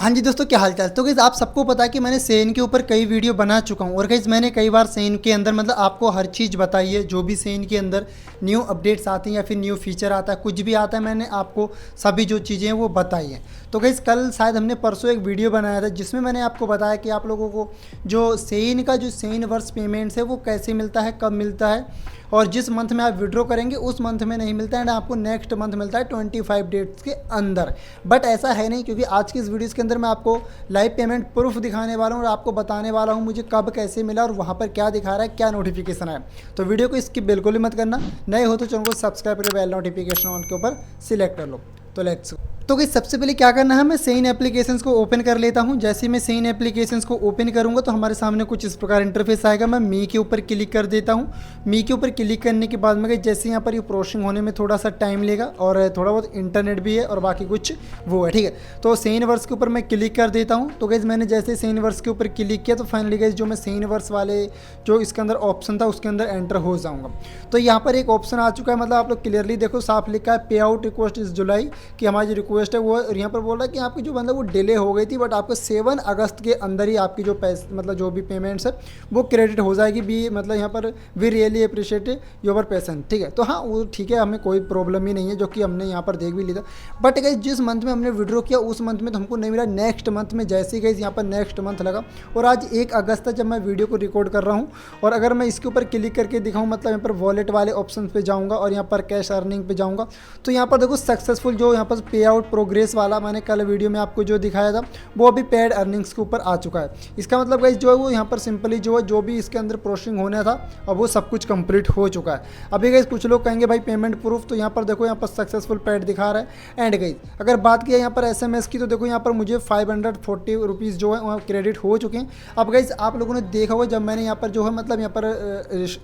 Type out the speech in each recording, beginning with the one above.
हाँ जी दोस्तों, क्या हाल चाल। तो गाइस आप सबको पता है कि मैंने सेन के ऊपर कई वीडियो बना चुका हूँ और गाइस मैंने कई बार सेन के अंदर मतलब आपको हर चीज़ बताई है। जो भी सेन के अंदर न्यू अपडेट्स आती हैं या फिर न्यू फीचर आता है, कुछ भी आता है, मैंने आपको सभी जो चीज़ें हैं वो बताई हैं। तो गाइस कल शायद हमने परसों एक वीडियो बनाया था जिसमें मैंने आपको बताया कि आप लोगों को जो सेन का जो सेन वर्स पेमेंट्स है वो कैसे मिलता है, कब मिलता है, और जिस मंथ में आप विड्रॉ करेंगे उस मंथ में नहीं मिलता है एंड आपको नेक्स्ट मंथ मिलता है 25 डेट्स के अंदर। बट ऐसा है नहीं, क्योंकि आज की इस वीडियो के अंदर मैं आपको लाइव पेमेंट प्रूफ दिखाने वाला हूँ और आपको बताने वाला हूँ मुझे कब कैसे मिला और वहाँ पर क्या दिखा रहा है, क्या नोटिफिकेशन है। तो वीडियो को स्किप बिल्कुल ही मत करना। नए हो तो चैनल को सब्सक्राइब करके बेल नोटिफिकेशन ऑन के ऊपर सिलेक्ट कर लो। तो लेट्स गो। तो गाइस सबसे पहले क्या करना है, मैं सेन एप्लीकेशंस को ओपन कर लेता हूं। जैसे ही मैं सेन एप्लीकेशंस को ओपन करूंगा तो हमारे सामने कुछ इस प्रकार इंटरफेस आएगा। मैं मी के ऊपर क्लिक कर देता हूं। मी के ऊपर क्लिक करने के बाद में गाइस जैसे यहाँ पर ये प्रोसेसिंग होने में थोड़ा सा टाइम लेगा और थोड़ा बहुत इंटरनेट भी है और बाकी कुछ वो है, ठीक है। तो सेन वर्स के ऊपर मैं क्लिक कर देता हूँ। तो गाइस मैंने जैसे सेन वर्स के ऊपर क्लिक किया तो फाइनली गाइस जो मैं सेन वर्स वाले जो इसके अंदर ऑप्शन था उसके अंदर एंटर हो जाऊँगा। तो यहाँ पर एक ऑप्शन आ चुका है, मतलब आप लोग क्लियरली देखो, साफ लिखा है पे आउट रिक्वेस्ट इस जुलाई की हमारी जो रिक्वेस्ट है वो, और यहाँ पर बोल रहा है कि आपकी जो मतलब वो डिले हो गई थी बट आपको 7 अगस्त के अंदर ही आपकी जो पैसे मतलब जो भी पेमेंट्स है वो क्रेडिट हो जाएगी। भी मतलब यहाँ पर we really appreciate your patience, ठीक है। तो हाँ वो ठीक है, हमें कोई प्रॉब्लम ही नहीं है, जो कि हमने यहाँ पर देख भी लिया था। बट गाइस जिस मंथ में हमने विड्रॉ किया उस मंथ में तो हमको नहीं मिला। नेक्स्ट मंथ में जैसे ही गाइस यहाँ पर नेक्स्ट मंथ लगा और आज 1 अगस्त है जब मैं वीडियो को रिकॉर्ड कर रहा हूँ। और अगर मैं इसके ऊपर क्लिक करके दिखाऊँ, मतलब यहाँ पर वॉलेट वाले ऑप्शन पे जाऊँगा और यहाँ पर कैश अर्निंग पे जाऊँगा तो यहाँ पर देखो सक्सेसफुल जो यहाँ पर पे आउट प्रोग्रेस वाला मैंने कल वीडियो में आपको जो दिखाया था वो अभी पेड अर्निंग्स के ऊपर आ चुका है। इसका मतलब गाइस जो है वो यहाँ पर सिंपली जो है जो भी इसके अंदर प्रोसेसिंग होना था अब वो सब कुछ कंप्लीट हो चुका है। अभी गाइस कुछ लोग कहेंगे भाई पेमेंट प्रूफ, तो यहाँ पर देखो यहाँ पर सक्सेसफुल पेड दिखा रहा है। एंड गाइस अगर बात की यहाँ पर SMS की तो देखो यहाँ पर मुझे 540 रुपीज़ जो है वहाँ क्रेडिट हो चुके हैं। अब गाइस आप लोगों ने देखा होगा जब मैंने यहाँ पर जो है मतलब यहाँ पर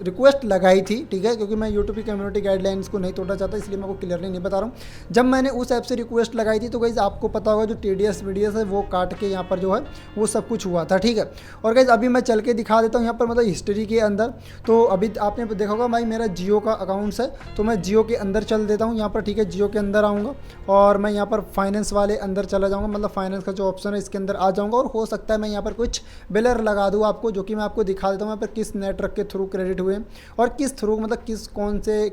रिक्वेस्ट लगाई थी, ठीक है, क्योंकि मैं यूट्यूब की कम्युनिटी गाइडलाइंस को नहीं तोड़ना चाहता इसलिए मैं को क्लियरली नहीं बता रहा हूँ। जब मैंने उस ऐप से रिक्वेस्ट लगाई थी तो गाइस आपको पता होगा जो TDS VDS है वो काट के यहाँ पर जो है वो सब कुछ हुआ था, ठीक है। और गाइस अभी मैं चल के दिखा देता हूँ यहाँ पर मतलब हिस्ट्री के अंदर। तो अभी आपने देखा होगा भाई मेरा जियो का अकाउंट्स है तो मैं जियो के अंदर चल देता हूँ यहाँ पर, ठीक है। जियो के अंदर आऊँगा और मैं यहाँ पर फाइनेंस वाले अंदर चला जाऊँगा, मतलब फाइनेंस का जो ऑप्शन है इसके अंदर आ जाऊँगा और हो सकता है मैं यहाँ पर कुछ बिलर लगा दूँ आपको, जो कि मैं आपको दिखा देता हूँ यहाँ पर किस नेटवर्क के थ्रू क्रेडिट हुए और किस थ्रू मतलब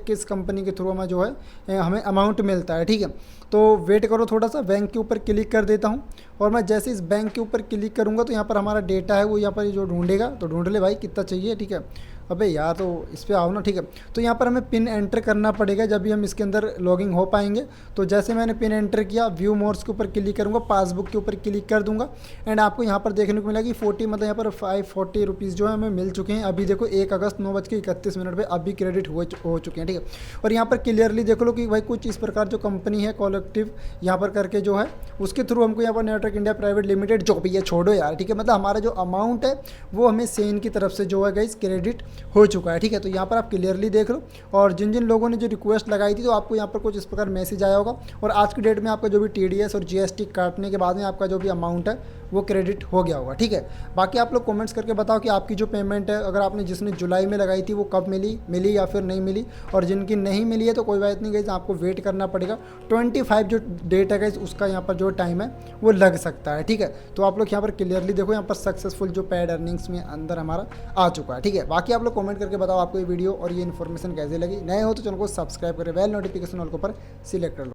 किस कंपनी के थ्रू हमें जो है हमें अमाउंट मिलता है, ठीक है। तो वेट करो थोड़ा सा, बैंक के ऊपर क्लिक कर देता हूँ और मैं जैसे इस बैंक के ऊपर क्लिक करूँगा तो यहाँ पर हमारा डेटा है वो यहाँ पर जो ढूंढेगा, तो ढूंढ ले भाई कितना चाहिए, ठीक है। अबे यार तो इस पर आओ ना, ठीक है। तो यहाँ पर हमें पिन एंटर करना पड़ेगा जब भी हम इसके अंदर लॉगिंग हो पाएंगे। तो जैसे मैंने पिन एंटर किया, व्यू मोड्स के ऊपर क्लिक करूँगा, पासबुक के ऊपर क्लिक कर दूंगा एंड आपको यहाँ पर देखने को मिला कि 40 मतलब यहाँ पर 540 रुपीज़ जो है हमें मिल चुके हैं। अभी देखो 1 अगस्त 9:31 पर अभी क्रेडिट हो चुके हैं, ठीक है। और यहाँ पर क्लियरली देख लो कि भाई कुछ इस प्रकार जो कंपनी है कलेक्टिव यहाँ पर करके जो है उसके थ्रू हमको यहाँ पर नेटवर्क इंडिया प्राइवेट लिमिटेड जो भी है छोड़ो यार, ठीक है, मतलब हमारा जो अमाउंट है वो हमें सेन की तरफ से जो है गाइस क्रेडिट हो चुका है, ठीक है। तो यहाँ पर आप क्लियरली देख लो और जिन जिन लोगों ने जो रिक्वेस्ट लगाई थी तो आपको यहाँ पर कुछ इस प्रकार मैसेज आया होगा और आज की डेट में आपका जो भी TDS और GST काटने के बाद में आपका जो भी अमाउंट है वो क्रेडिट हो गया होगा, ठीक है। बाकी आप लोग कमेंट्स करके बताओ कि आपकी जो पेमेंट है अगर आपने जिसने जुलाई में लगाई थी वो कब मिली या फिर नहीं मिली, और जिनकी नहीं मिली है तो कोई बात नहीं गाइस, आपको वेट करना पड़ेगा। 25 जो डेट है गाइस उसका यहाँ पर जो टाइम है वो लग सकता है, ठीक है। तो आप लोग यहाँ पर क्लियरली देखो यहाँ पर सक्सेसफुल जो पेड अर्निंग्स में अंदर हमारा आ चुका है, ठीक है। बाकी आप लोग कमेंट करके बताओ आपको ये वीडियो और ये इन्फॉर्मेशन कैसे लगी। नए हो तो चैनल को सब्सक्राइब करें, बेल नोटिफिकेशन ऑल के ऊपर सिलेक्ट कर लो।